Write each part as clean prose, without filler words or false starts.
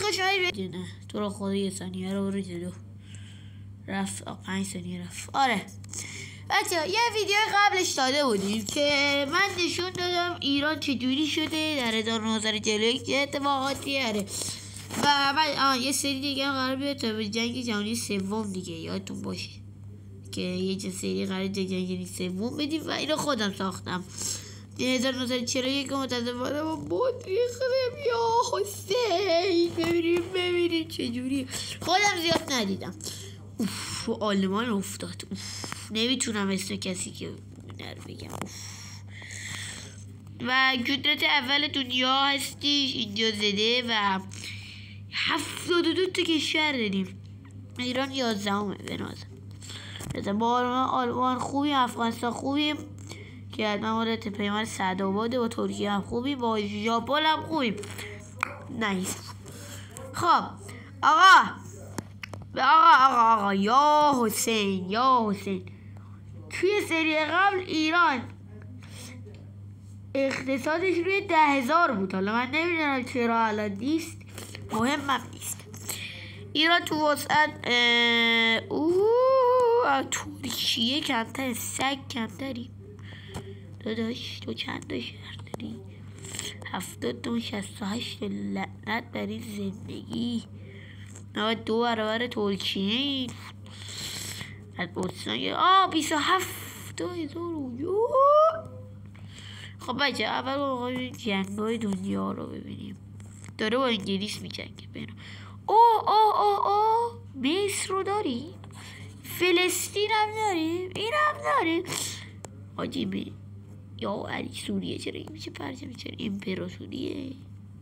گایز خوش اومدید. نه تو رو خدا یه ثانیه رو برو جلو. رفت 5 ثانیه رفت. آره بچه یه ویدیو قبلش داده بودیم که من نشون دادم ایران چجوری شده در 1941 چه اتفاقاتی هره و بعد یه سری دیگه هم قرار بیاد تا به جنگ جهانی سوم دیگه یادتون باشه که یه سری قرار جنگ جهانی سوم بدیم و اینو خودم ساختم 1941 متاسفانه با بود ریختم یا حسین. ببینیم چجوری خودم زیاد ندیدم. اوف آلمان افتاد. نمیتونم اسم کسی که نرو بگم. و قدرت اول دنیا هستیش اینجا زده و 72 تا کشور داریم. ایران 11 به نظر. مثلا با آلمان خوبیم، افغانستان خوبیم که حتما مورد پیمان سعدآباده، با ترکیه هم خوبیم، با ژاپن هم خوبیم. نایس. خب آقا یا حسین توی سری قبل ایران اقتصادش روی 10,000 بود. حالا من نمیدونم چرا الان نیست، مهمم نیست. ایران تو وسعت ترکیه کمتر، سگ کمتری. داداش تو چند تا شهر داری؟ 70 68 لعنت بر این زندگی. 92 برابر ترکیه این. از بوتسان 27,000. خب بچه اول با جنگ‌های دنیا رو ببینیم. داره با انگلیس می‌جنگه بینم. مصر رو داریم، فلسطین هم داریم، این هم داریم. عجیبه. یا علی سوریه چرا این میشه پرچم چرا امپراتوریه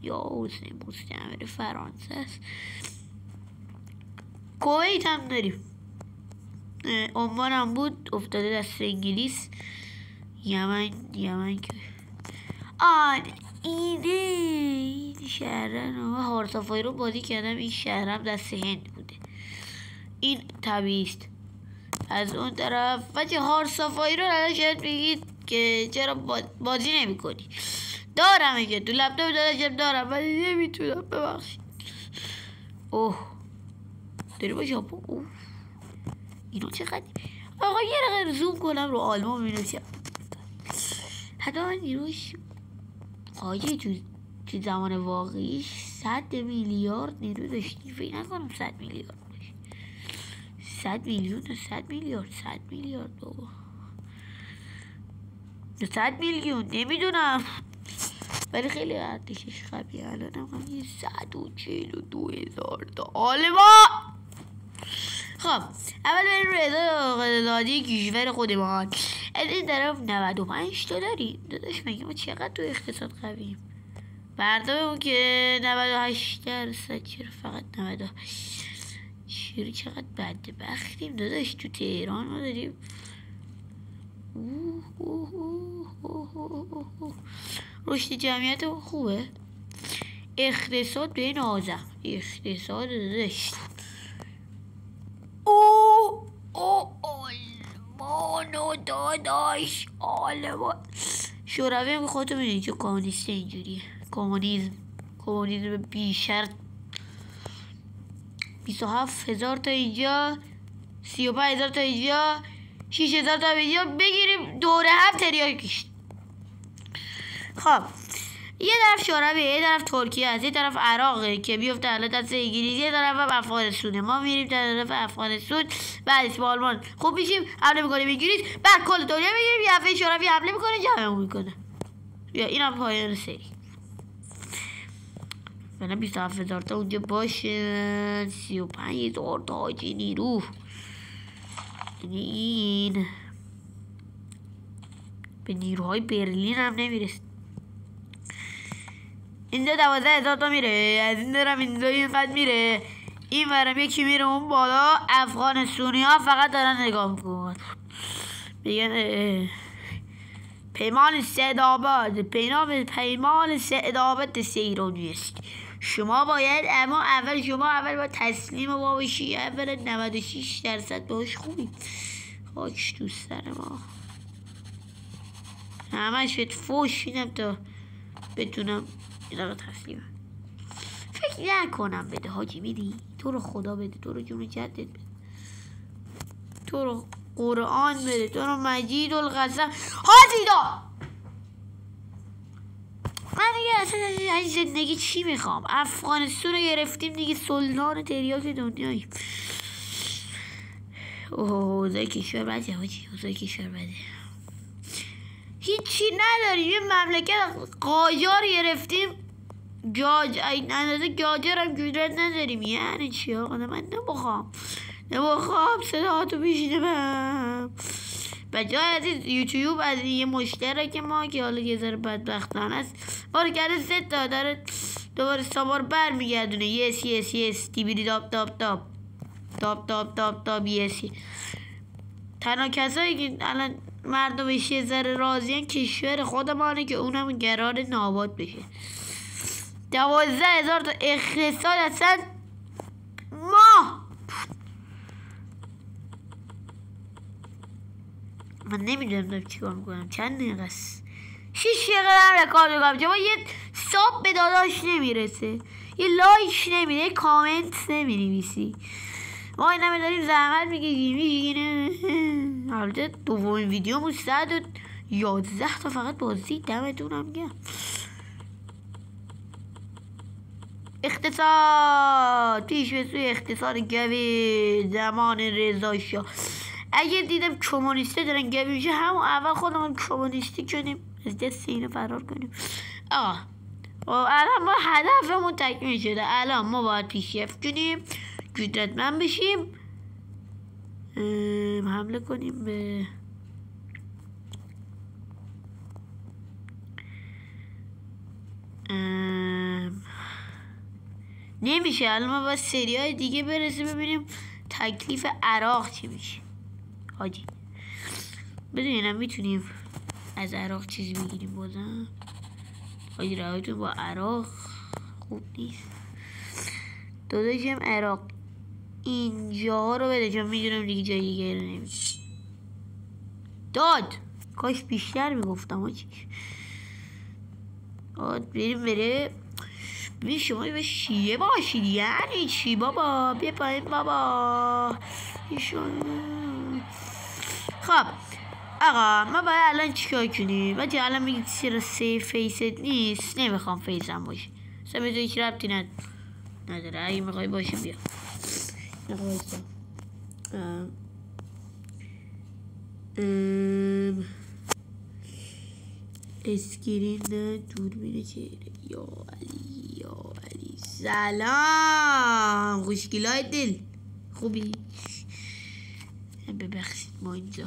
یا حسین مستعمره فرانسه است. کویت هم داریم. عمان هم بود افتاده دست انگلیس. یمن که این شهرن هارسافایی رو بازی کردم. این شهرم دست هند بوده. این طبیعیست. از اون طرف بچه هارسافایی رو الان شاید بگید که چرا بازی نمی کنی. دارم اینجا تو لپتاپ دارم ولی نمیتونم ببخشید. داری با ژاپن. اینو چقدر آقا یه رقم زوم کنم رو آلمان مینوشم. حتی من نیروش آجی تو زمان واقعیش 100 میلیارد نیرو داشتی. فکر نکنم 100 میلیارد باشه. 100 میلیون و 100 میلیارد 100 میلیارد بابا 100 میلیون نمیدونم ولی خیلی ارتشش قویه. الان هم 142,000 تا آلمان. خب اول بریم رو اقتصادی کشور خودمان. از این طرف 95 تا داریم. داداش مگه ما چقدر تو اقتصاد قویم؟ برداممون که 98%. چرا فقط 98؟ چقدر بدبختیم داداش. تو تهران ما داریم رشد جمعیت خوبه. اقتصاد به نازم. اقتصاد داداش آلمانو داداش آلمان. شوروی هم خودتو میدونی که کمونیسته اینجوریه. کمونیسم بیشرط. 27,000 تا اینجا، 35,000 تا اینجا، 6,000 تا اینجا. بگیریم دوره هم تریاک کشید. خب یه طرف شوروی، یه طرف ترکیه است، یه طرف عراقه که بیفته الان دست انگلیس، یه طرف هم افغانستونه. ما میریم طرف افغانستان بعدش با آلمان خوب میشیم، حمله میکنیم انگلیس، بعد کل دنیا میگیریم. یه دفعه شوروی حمله میکنه جمعمون میکنه. یا اینم پایان سری. فعلا 27,000 تا اونجا باشه. 35,000 تا حاجی نیرو. این به نیروهای برلین هم نمیرسه. اینجا 12,000 تا میره. از این دارم اینجا اینقدر میره. این ورم یکی میره اون بالا. افغانستونی ها فقط دارن نگاه میکنن. میگن پیمان سعدآباد. پیمان سعدآباد سیرانی است. شما باید اول باید تسلیم ما باشی. اول 96% باش خوبی. خاک تو سر ما. همش بهت فوش میدم تا بتونم اینا رو تسلیم. فکر نکنم بده حاجی. میدی تو رو خدا بده، تو رو جون جدت بده، تو رو قرآن بده، تو رو مجید القسم حاجی دا. من دیگه اصلا این زندگی چی میخوام؟ افغانستان رو گرفتیم دیگه، سلطان تریاک دنیاییم. اوه کشور بده حاجی، اوضاع کشور بده، هیچی نداریم. یه مملکت قاجار گرفتیم، اندازه گاجر هم جورت نداریم. یعنی چی آقا؟ من نمیخوام صداتو بشنوم. بچه های عزیز یوتیوب از یه مشترک ما که حالا یه ذره بدبختانه است بار کرده 3 تا داره دوباره سابار بر میگردونه. یس دیبیدی داب یسی. تنها کسایی که الان مردمش یه ذره راضیان کشور خودمانه که اونم قرار ناباد بشه. 12,000 تا اقتصاد اصلا ما. من نمیدونم دارم چیکار میکنم. چند دقیقه است؟ 6 دقیقه دارم رکورد میکنم. جواب یه ساب به داداش نمیرسه، یه لایک نمیده، یه کامنت نمینویسی. ما این همه داریم زحمت میگیریم. البته دومین ویدیومون 111 تا فقط بازی. دمتونم گرم. اقتصاد پیش به سوی اقتصاد گوی زمان رضا شاه. اگه دیدم کمونیسته دارن گوی میشه همون اول خودمون کمونیستی کنیم، از دست اینو فرار کنیم. الان ما هدفمون تکمیل شده. الان ما باید پیشرفت کنیم، قدرتمند بشیم، حمله کنیم به نمیشه. الان ما باید سری های دیگه برسه ببینیم تکلیف عراق چی میشه حاجی. بدونیم میتونیم از عراق چیزی بگیریم بازم. حاجی روایتون با عراق خوب نیست. داداشم عراق اینجا رو بده چون میدونم دیگه جای دیگه رو نمیده. داد کاش بیشتر میگفتم حاجی. بریم بره. ببین شما به شیعه باشید یعنی چی بابا؟ بیا پایین بابا. خب آقا ما باید الان چیکار کنیم؟ بچه الان میگید چرا سیف فیست نیست؟ نمیخوام فیسم باشه اصلا به تو هیچ ربطی نداره. اگه میخوای باشه بیا. اسکرین نه دوربین چهره. یا علی سلام خوشگلای دل خوبی؟ ببخشید ما اینجا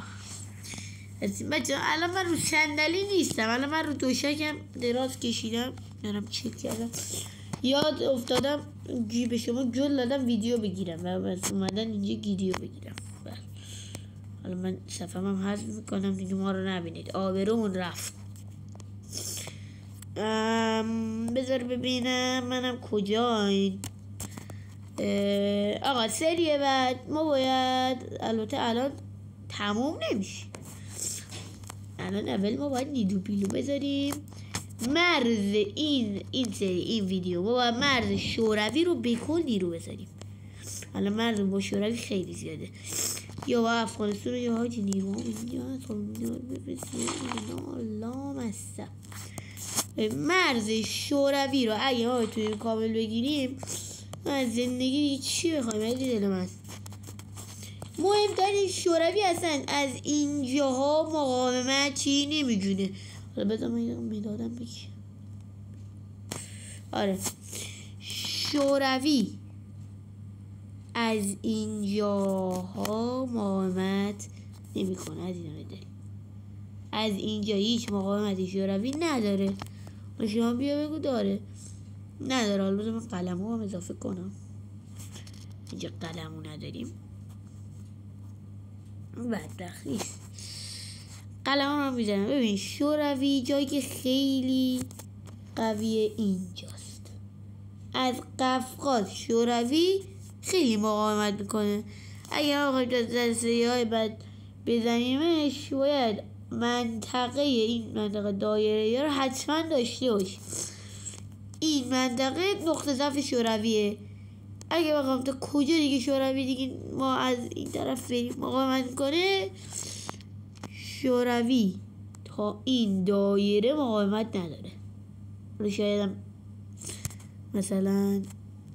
بچه الان من رو صندلی نیستم، الان من رو دوشکم دراز کشیدم دارم چک کردم. یاد افتادم به شما گل دادم ویدیو بگیرم و بس اومدن اینجا ویدیو بگیرم. حالا من صفحه هم حذف میکنم دیگه ما رو نبینید. آبرومون رفت. بذار ببینم منم کجاین. آقا سری بعد ما باید البته الان تموم نمیشه. الان اول ما باید نیدو پیلو بذاریم. مرز این سری این ویدیو ما باید مرز شوروی رو به کل نیرو بذاریم. الان مرز با شوروی خیلی زیاده. یا با افغانستان یا حاجی نیرو مرز شوروی رو اگه ما بتونیم کامل بگیریم از زندگی چی بخوایم؟ عزیز دل من مهمترین شوروی اصلا از اینجاها مقاومت چی نمیجونه. حالا بذار من مدادم بگی. آره شوروی از اینجاها مقاومت نمیکنه. از اینا داریم از اینجا هیچ مقاومتی شوروی نداره. شما بیا بگو داره نداره. حالا بذار من قلمو هم اضافه کنم. اینجا قلمو نداریم بدبختی. قلمو رو میزنم. ببین شوروی جایی که خیلی قویه اینجاست. از قفقاز شوروی خیلی مقاومت میکنه. اگه ما دسته‌ای های بعد بزنیمش باید منطقه این منطقه دایره رو حتما داشته باشیم. این منطقه نقطه ضعف شورویه. اگه بخوام تا کجا دیگه شوروی دیگه ما از این طرف بریم مقاومت میکنه، شوروی تا این دایره مقاومت نداره. شاید مثلا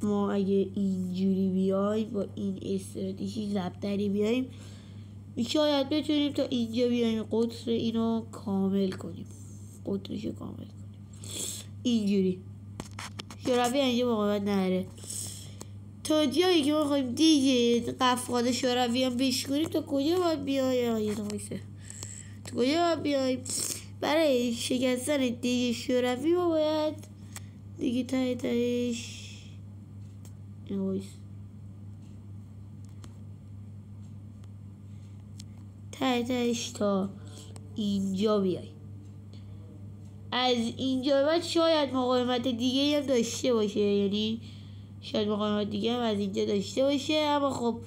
ما اگه اینجوری بیایم با این استراتژی ضبطری بیایم، شاید بتونیم تا اینجا بیایم قطر اینو کامل کنیم، قطرشو کامل کنیم. اینجوری شوروی اینجا مقاومت نداره. تا جایی که ما خواهیم دیگه قفقاد شوروی هم بشکنیم، تا کجا باید بیایم؟ تا کجا باید بیایم؟ برای شکستن دیگه شوروی ما باید دیگه تهش تا اینجا بیای. از اینجا بعد شاید مقاومت دیگه هم داشته باشه، یعنی شاید مقاومت دیگه هم از اینجا داشته باشه. اما خب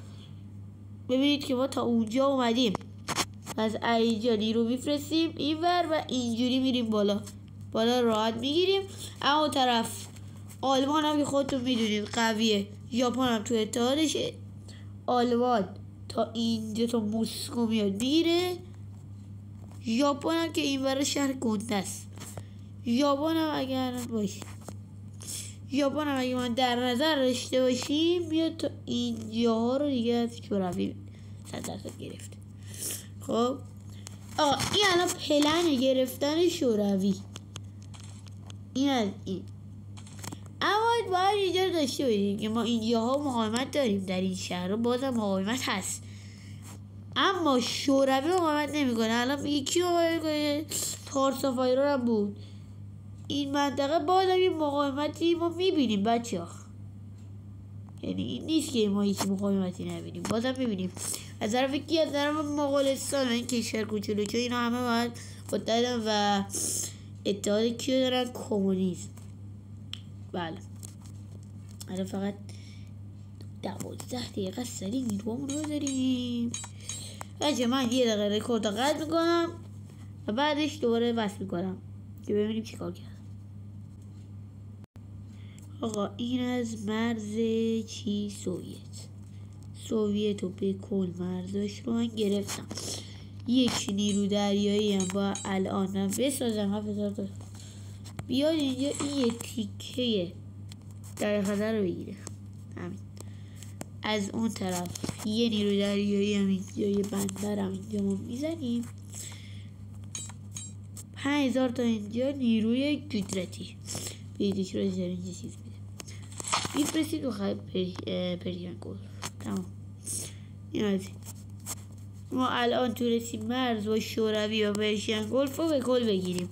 ببینید که ما تا اونجا اومدیم، پس اینجا نیرو میفرستیم اینور و اینجوری میریم بالا راحت میگیریم. اما اون طرف آلمان هم که خودتون میدونید قویه، ژاپن هم تو اتحادشه. آلمان تا اینجا تا مسکو میاد میگیره. ژاپن هم که اینور شهر گنده است. ژاپن هم اگه من در نظر داشته باشیم میاد تا اینجاها رو دیگه از شوروی 100% گرفته. خب این الان پلن گرفتن شوروی، این از این. اما باید اینجا رو داشته باشیم که ما اینجاها مقاومت داریم، در این شهر بازم مقاومت هست، اما شوروی مقاومت نمیکنه. الان میگه کی مقاومت میکنه؟ پارسافایرو هم بود. این منطقه بازم یه مقاومتی ما میبینیم بچه ها، یعنی این نیست که ما هیچ مقاومتی نبینیم، بازم میبینیم. از طرف کی؟ از طرف مغولستان. این کشور کوچولو که اینا همه باید متحدن و اتحاد کیو دارن؟ کمونیسم. بله الان فقط 12 دقیقه سریع نیروامون رو داریم. بچه من یه دقیقه رکورد رو قطع میکنم و بعدش دوباره وصل میکنم که ببینیم چی کار کرد. آقا این از مرز چی؟ سوویت و به کل مرزش رو من گرفتم. یک نیرو دریایی هم با الان من بسازم. بیاد اینجا این یه تیکه در خطر رو بگیره. همین از اون طرف یه نیرو دریایی هم اینجا، یه بندر هم اینجا ما میزنیم. 5000 تا اینجا نیروی قدرتی بیدیش رو اینجا چیز میده میفرستید و خواهد پرژین گلف. تمام. این از این. ما الان تونستیم مرز و شوروی و پرژین گلف رو به کل بگیریم.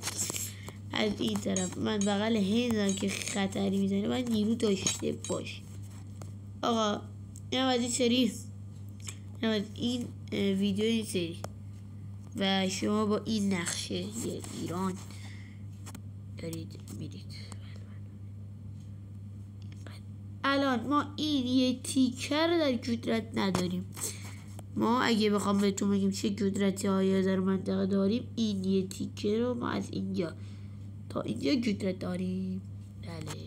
از این طرف من بغل هندم که خطری میزنه من نیرو داشته باش. آقا این هم از این سری، این از این ویدیو این سری و شما با این نقشه ایران دارید میرید. الان ما این یه تیکر در قدرت نداریم. ما اگه بخوام بهتون بگیم چه قدرتی های در منطقه داریم، این یه تیکه رو ما از اینجا تا اینجا قدرت داریم. بله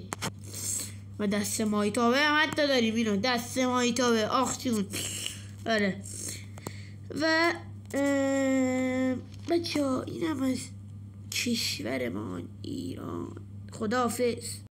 و دست مایتابه هم حتی داریم. اینو دست مایتابه آخشون. آره و بچه ها این هم از کشورمان ایران. خداحافظ.